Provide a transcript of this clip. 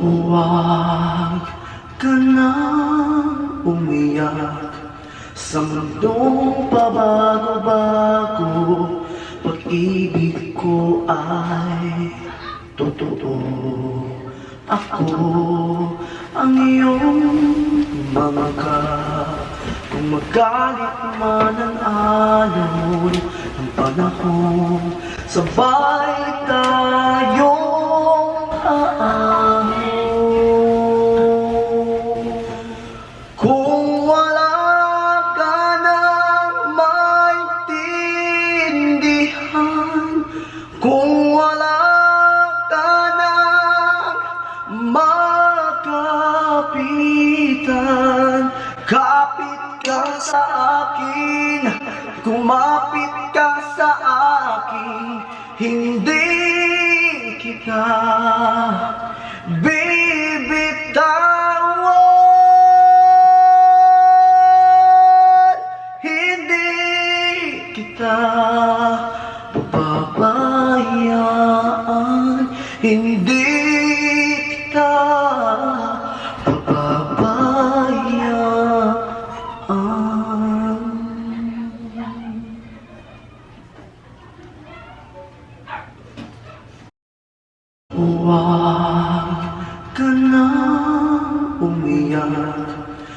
Huwag ka nang umiyak sa mundong pabago-bago. Pag-ibig ko ay totoo. Ako ang iyong mga kung magalit man ang alon ng panahon, sabay tayong haahon. Kung wala ka nang maintindihan, kung wala ka nang makapitan, kapit ka sa akin, kumapit ka sa akin, hindi kita bibitawan, hindi kita pababayaan, hindi kita pababayaan. Huwag